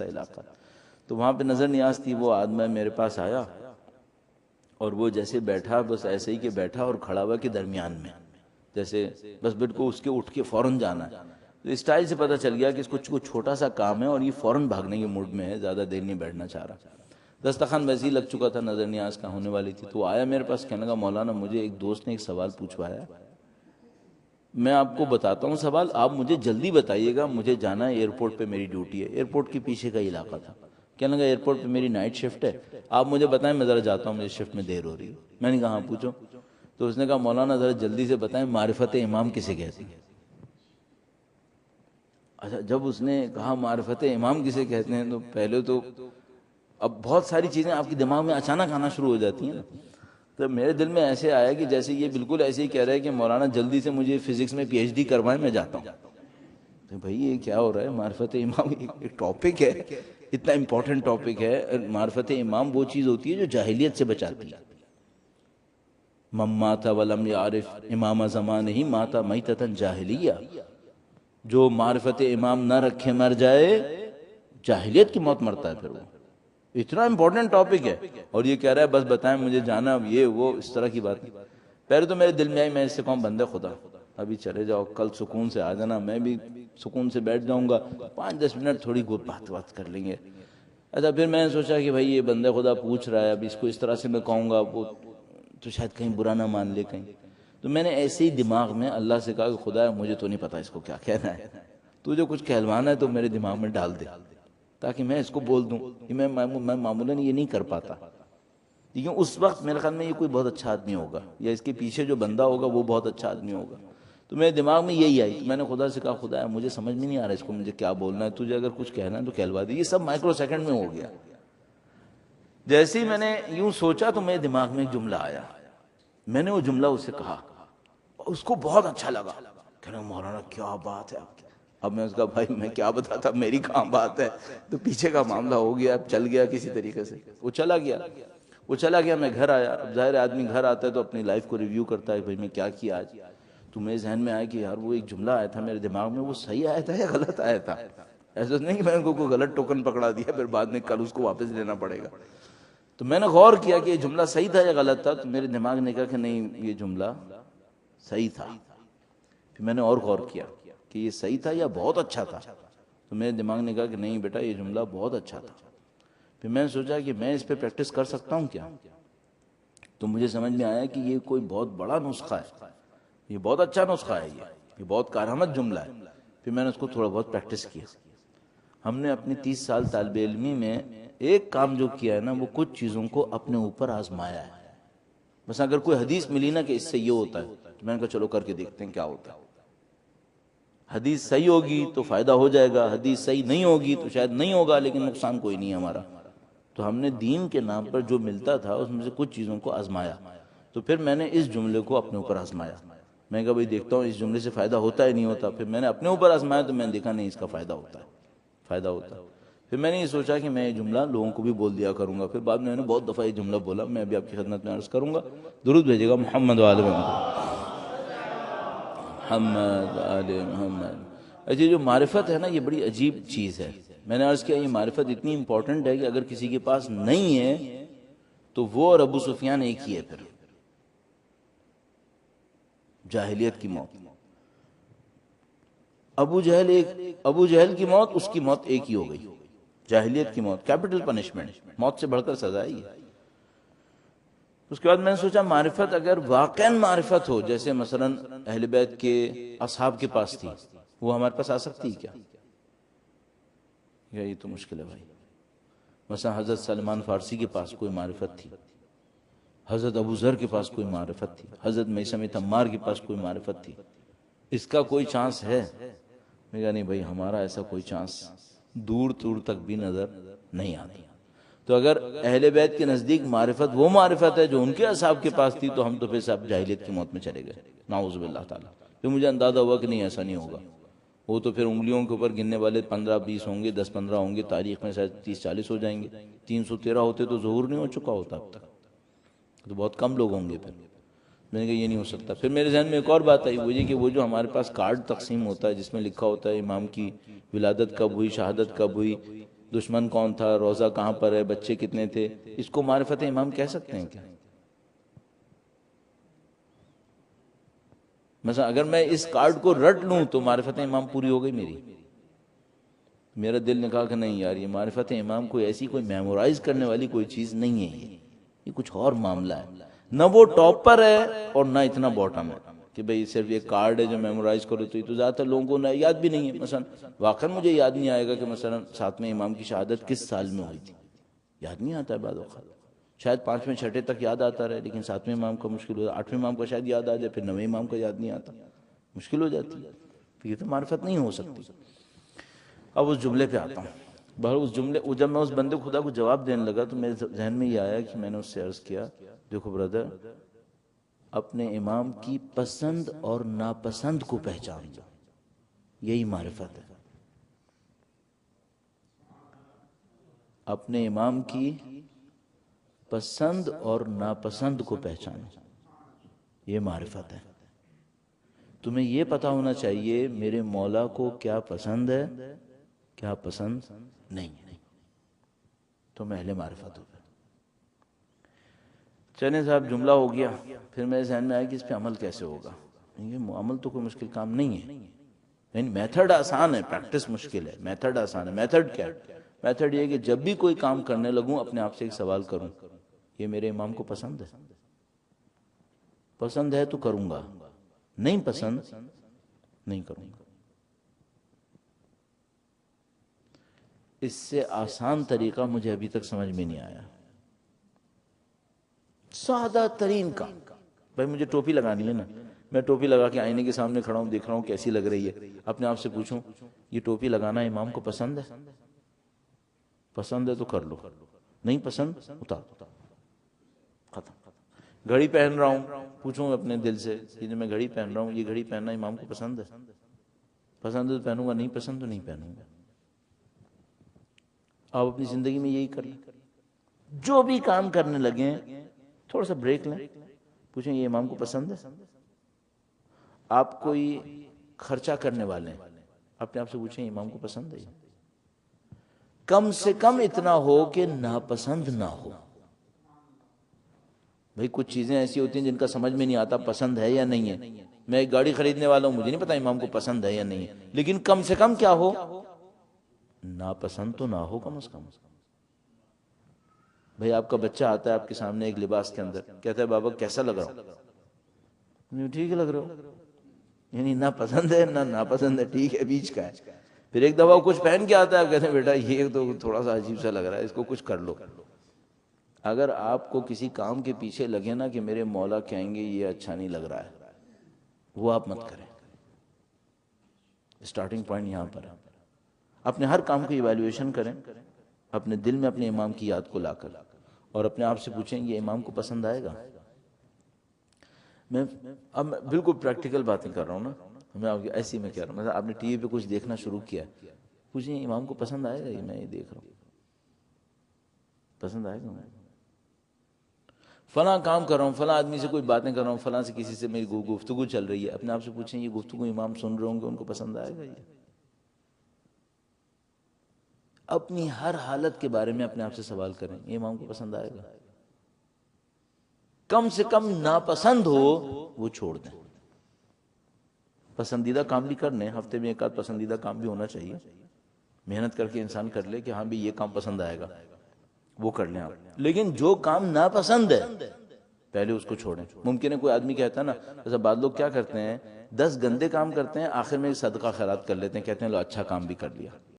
علاقہ. تو وہاں پہ نظر نیاز تھی. وہ آدمی میرے پاس آیا اور وہ جیسے بیٹھا بس ایسے ہی کہ بیٹھا اور کھڑا ہوا کے درمیان میں, جیسے بس بالکل اس کے اٹھ کے فوراً جانا ہے. تو اسٹائل سے پتہ چل گیا کہ اس کو کوئی چھوٹا سا کام ہے اور یہ فوراً بھاگنے کے موڈ میں ہے, زیادہ دیر نہیں بیٹھنا چاہ رہا. دسترخوان ویسے ہی لگ چکا تھا, نظر نیاز کا ہونے والی تھی. تو آیا میرے پاس, کہنے لگا مولانا مجھے ایک دوست نے ایک سوال پوچھوایا, میں آپ کو بتاتا ہوں سوال, آپ مجھے جلدی بتائیے گا, مجھے جانا ہے ایئرپورٹ پہ, میری ڈیوٹی ہے. ایئرپورٹ کے پیچھے کا علاقہ تھا. کہنے لگا ایئرپورٹ پہ میری نائٹ شفٹ ہے, آپ مجھے بتائیں میں ذرا جاتا ہوں, مجھے شفٹ میں دیر ہو رہی ہے. میں نے کہا ہاں پوچھو. تو اس نے کہا مولانا ذرا جلدی سے بتائیں معرفت امام کسے کہتے ہیں. اچھا, جب اس نے کہا معرفت امام کسے کہتے ہیں, تو پہلے تو اب بہت ساری چیزیں آپ کے دماغ میں اچانک آنا شروع ہو جاتی ہیں. تو میرے دل میں ایسے آیا کہ جیسے یہ بالکل ایسے ہی کہہ رہا ہے کہ مولانا جلدی سے مجھے فزکس میں پی ایچ ڈی کروائیں, میں جاتا ہوں. تو بھائی یہ کیا ہو رہا ہے, معرفت امام ایک ٹاپک ہے, اتنا امپورٹنٹ ٹاپک ہے. معرفت امام وہ چیز ہوتی ہے جو جاہلیت سے بچاتی ہے. من مات ولم یعرف امام زمانہ مات میتۃ جاہلیہ, جو معرفت امام نہ رکھے مر جائے جاہلیت کی موت مرتا ہے. پھر وہ اتنا امپورٹنٹ ٹاپک ہے اور یہ کہہ رہا ہے بس بتائیں مجھے جانا, یہ وہ اس طرح کی بات. پہلے تو میرے دل میں آئی, میں اس سے کہوں بندے خدا ابھی چلے جاؤ, کل سکون سے آ جانا, میں بھی سکون سے بیٹھ جاؤں گا, 5-10 منٹ تھوڑی بات کر لیں گے. اچھا پھر میں نے سوچا کہ بھائی یہ بندے خدا پوچھ رہا ہے, اب اس کو اس طرح سے میں کہوں گا وہ تو شاید کہیں برا نہ مان لے کہیں. تو میں نے ایسے ہی دماغ میں اللہ سے کہا کہ خدا مجھے تو نہیں پتا اس کو کیا کہنا ہے, تو جو کچھ کہلوانا ہے تو میرے دماغ میں ڈال دے تاکہ میں اس کو بول دوں. کہ میں معمولاً یہ نہیں کر پاتا, لیکن اس وقت میرے خیال میں یہ کوئی بہت اچھا آدمی ہوگا, یا اس کے پیچھے جو بندہ ہوگا وہ بہت اچھا آدمی ہوگا. تو میرے دماغ میں یہی آئی. تو میں نے خدا سے کہا خدا مجھے سمجھ میں نہیں آ رہا اس کو مجھے کیا بولنا ہے, تجھے اگر کچھ کہنا ہے تو کہلوا دے. یہ سب مائکرو سیکنڈ میں ہو گیا. جیسے ہی میں نے یوں سوچا تو میرے دماغ میں ایک جملہ آیا, میں نے وہ جملہ اس سے کہا, اس کو بہت اچھا لگا. کہنا مولانا کیا بات ہے آپ کی. اب میں اس کا بھائی میں کیا بتاتا, میری کہاں بات ہے. تو پیچھے کا معاملہ ہو گیا, اب چل گیا کسی طریقے سے. وہ چلا گیا, میں گھر آیا. اب ظاہر آدمی گھر آتا ہے تو اپنی لائف کو ریویو کرتا ہے, بھائی میں کیا کیا آج. تو میرے ذہن میں آیا کہ یار وہ ایک جملہ آیا تھا میرے دماغ میں, وہ صحیح آیا تھا یا غلط آیا تھا. ایسا نہیں کہ میں ان کو کوئی غلط ٹوکن پکڑا دیا پھر بعد میں کل اس کو واپس لینا پڑے گا. تو میں نے غور کیا کہ یہ جملہ صحیح تھا یا غلط تھا. تو میرے دماغ نے کہا کہ نہیں یہ جملہ صحیح تھا. پھر میں نے اور غور کیا کہ یہ صحیح تھا یا بہت اچھا تھا. تو میرے دماغ نے کہا کہ نہیں بیٹا یہ جملہ بہت اچھا تھا. پھر میں نے سوچا کہ میں اس پہ پریکٹس کر سکتا ہوں کیا. تو مجھے سمجھ میں آیا کہ یہ کوئی بہت بڑا نسخہ ہے, یہ بہت اچھا نسخہ ہے, یہ بہت کارآمد جملہ ہے. پھر میں نے اس کو تھوڑا بہت پریکٹس کیا. ہم نے اپنی 30 سال طالب علمی میں ایک کام جو کیا ہے نا, وہ کچھ چیزوں کو اپنے اوپر آزمایا ہے. بس اگر کوئی حدیث ملی نا کہ اس سے یہ ہوتا ہے تو میں نے کہا چلو کر کے دیکھتے ہیں کیا ہوتا ہے. حدیث صحیح ہوگی تو فائدہ ہو جائے گا, حدیث صحیح نہیں ہوگی تو شاید نہیں ہوگا, لیکن نقصان کوئی نہیں ہے ہمارا. تو ہم نے دین کے نام پر جو ملتا تھا اس میں سے کچھ چیزوں کو آزمایا. تو پھر میں نے اس جملے کو اپنے اوپر آزمایا. میں کہا بھائی دیکھتا ہوں اس جملے سے فائدہ ہوتا ہے نہیں ہوتا. پھر میں نے اپنے اوپر آزمایا تو میں نے دیکھا نہیں اس کا فائدہ ہوتا ہے. پھر میں نے یہ سوچا کہ میں یہ جملہ لوگوں کو بھی بول دیا کروں گا. پھر بعد میں نے بہت دفعہ یہ جملہ بولا. میں ابھی آپ کی خدمت میں عرض کروں گا. درود بھیجے گا محمد و آل محمد. اچھا جو معرفت ہے نا یہ بڑی عجیب چیز ہے. میں نے عرض کیا یہ معرفت اتنی امپورٹنٹ ہے کہ اگر کسی کے پاس نہیں ہے تو وہ اور ابو سفیان ایک ہی ہے. پھر جاہلیت کی موت, ابو جہل کی موت, اس کی موت ایک ہی ہو گئی. جاہلیت کی موت کیپٹل پنشمنٹ, موت سے بڑھ کر سزا ہی ہے. اس کے بعد میں نے سوچا معرفت اگر واقعا معرفت ہو, جیسے مثلا اہل بیت کے اصحاب کے پاس تھی, وہ ہمارے پاس آ سکتی کیا؟ یہ تو مشکل ہے بھائی. مثلا حضرت سلمان فارسی کے پاس کوئی معرفت تھی, حضرت ابو ذر کے پاس کوئی معرفت تھی, حضرت میثم تمار کے پاس کوئی معرفت تھی, اس کا کوئی چانس ہے؟ میں کہا نہیں بھائی ہمارا ایسا کوئی چانس دور دور تک بھی نظر نہیں آتی. تو اگر اہل بیت کے نزدیک معرفت وہ معرفت ہے جو ان کے اصحاب کے پاس تھی, تو ہم تو پھر سب جاہلیت کی موت میں چلے گئے نعوذ باللہ تعالی. پھر مجھے اندازہ ہوا کہ نہیں ایسا نہیں ہوگا. وہ تو پھر انگلیوں کے اوپر گننے والے 15-20 ہوں گے, 10-15 ہوں گے, تاریخ میں شاید 30-40 ہو جائیں گے. 313 ہوتے تو ظہور نہیں ہو چکا ہوتا اب تک, تو بہت کم لوگ ہوں گے. پھر میں نے کہا یہ نہیں ہو سکتا. پھر میرے ذہن میں ایک اور بات آئی, وہ یہ کہ وہ جو ہمارے پاس کارڈ تقسیم ہوتا ہے جس میں لکھا ہوتا ہے امام کی ولادت کب ہوئی, شہادت کب ہوئی, دشمن کون تھا، روزہ کہاں پر ہے، بچے کتنے تھے، اس کو معرفت امام کہہ سکتے ہیں کیا؟ مثلا اگر میں اس کارڈ کو رٹ لوں تو معرفت امام پوری ہو گئی میری. میرا دل نے کہا کہ نہیں یار، یہ معرفت امام کوئی ایسی کوئی میمورائز کرنے والی کوئی چیز نہیں ہے، یہ کچھ اور معاملہ ہے. نہ وہ ٹاپ پر ہے اور نہ اتنا باٹم ہے کہ بھئی صرف یہ کارڈ ہے جو میمورائز کرو. تو یہ تو زیادہ تر لوگوں کو یاد بھی نہیں ہے. مثلا واقعا مجھے یاد نہیں آئے گا کہ مثلا ساتویں امام کی شہادت کس سال میں ہوئی تھی، یاد نہیں آتا ہے بعض اوقات. شاید 5ویں 6ٹھے تک یاد آتا رہے، لیکن 7ویں امام کا مشکل ہو جاتا، 8ویں امام کا شاید یاد آ جائے، پھر 9ویں امام کا یاد نہیں آتا، مشکل ہو جاتی ہے. یہ تو معرفت نہیں ہو سکتی. اب اس جملے پہ آتا ہوں. بہر اس جملے جب میں اس بندے خدا کو جواب دینے لگا تو میرے ذہن میں یہ آیا کہ میں نے اس سے عرض کیا، دیکھو برادر، اپنے امام کی پسند اور ناپسند کو پہچان دو، یہی معرفت ہے. اپنے امام کی پسند اور ناپسند کو پہچانو، یہ معرفت ہے. تمہیں یہ پتا ہونا چاہیے میرے مولا کو کیا پسند ہے، کیا پسند نہیں ہے، تم اہل معرفت ہو. چلیں صاحب، جملہ ہو گیا. پھر میرے ذہن میں آیا کہ اس پہ عمل کیسے ہوگا. یہ عمل تو کوئی مشکل کام نہیں ہے، یعنی میتھڈ آسان ہے، پریکٹس مشکل ہے. میتھڈ آسان ہے. میتھڈ کیا ہے؟ میتھڈ یہ کہ جب بھی کوئی کام کرنے لگوں اپنے آپ سے ایک سوال کروں، یہ میرے امام کو پسند ہے؟ پسند ہے تو کروں گا، نہیں پسند نہیں کروں گا. اس سے آسان طریقہ مجھے ابھی تک سمجھ میں نہیں آیا. سادہ ترین کام. بھائی مجھے ٹوپی لگانی ہے نا، میں ٹوپی لگا کے آئینے کے سامنے کھڑا ہوں، دیکھ رہا ہوں کیسی لگ رہی ہے. اپنے آپ سے پوچھوں یہ ٹوپی لگانا امام کو پسند ہے؟ پسند ہے تو کر لو، نہیں پسند اتار دو، ختم. گھڑی پہن رہا ہوں، پوچھوں اپنے دل سے کہ جو میں گھڑی پہن رہا ہوں، یہ گھڑی پہننا امام کو پسند ہے؟ پسند ہے تو پہنوں گا، نہیں پسند تو نہیں پہنوں گا. آپ اپنی زندگی میں یہی کر لیں. جو بھی کام کرنے لگیں تھوڑا سا بریک لیں، پوچھیں یہ امام کو پسند ہے؟ آپ کوئی خرچہ کرنے والے ہیں، اپنے آپ سے پوچھیں امام کو پسند ہے؟ کم سے کم اتنا ہو کہ ناپسند نہ ہو. بھئی کچھ چیزیں ایسی ہوتی ہیں جن کا سمجھ میں نہیں آتا پسند ہے یا نہیں ہے. میں ایک گاڑی خریدنے والا ہوں، مجھے نہیں پتا امام کو پسند ہے یا نہیں ہے، لیکن کم سے کم کیا ہو، ناپسند تو نہ ہو کم از کم. بھئی آپ کا بچہ آتا ہے آپ کے سامنے ایک لباس کے اندر، کہتا ہے بابا کیسا لگ رہا ہوں؟ ٹھیک لگ رہا ہو، یعنی نہ پسند ہے نہ ناپسند ہے، ٹھیک ہے، بیچ کا ہے. پھر ایک دفعہ کچھ پہن کے آتا ہے، آپ کہتے ہیں بیٹا یہ تو تھوڑا سا عجیب سا لگ رہا ہے، اس کو کچھ کر لو. اگر آپ کو کسی کام کے پیچھے لگے نا کہ میرے مولا کہیں گے یہ اچھا نہیں لگ رہا ہے، وہ آپ مت کریں. سٹارٹنگ پوائنٹ یہاں پر ہے. اپنے ہر کام کو ایویلیویشن کریں اپنے دل میں اپنے امام کی یاد کو لا کر، اور اپنے آپ سے پوچھیں یہ امام کو پسند آئے گا. اب میں بالکل پریکٹیکل باتیں کر رہا ہوں نا، میں ایسی میں کہہ رہا ہوں. مثلا آپ نے ٹی وی پہ کچھ دیکھنا شروع کیا، پوچھیں امام کو پسند آئے گا یہ میں یہ دیکھ رہا ہوں، پسند آئے گا؟ فلاں کام کر رہا ہوں، فلاں آدمی سے کوئی باتیں کر رہا ہوں، فلاں سے کسی سے میری گفتگو چل رہی ہے، اپنے آپ سے پوچھیں یہ گفتگو امام سن رہے ہوں گے، ان کو پسند آئے گا؟ یہ اپنی ہر حالت کے بارے میں اپنے آپ سے سوال کریں یہ امام کو پسند آئے گا؟ کم سے کم ناپسند ہو وہ چھوڑ دیں. پسندیدہ کام بھی کر لیں، ہفتے میں ایک آدھ پسندیدہ کام بھی ہونا چاہیے. محنت کر کے انسان کر لے کہ ہاں بھی یہ کام پسند آئے گا، وہ کر لیں آپ. لیکن جو کام ناپسند ہے پہلے اس کو چھوڑیں. ممکن ہے کوئی آدمی کہتا ہے نا، جیسا بعض لوگ کیا کرتے ہیں 10 گندے کام کرتے ہیں، آخر میں صدقہ خیرات کر لیتے ہیں، کہتے ہیں لو اچھا کام بھی کر لیا.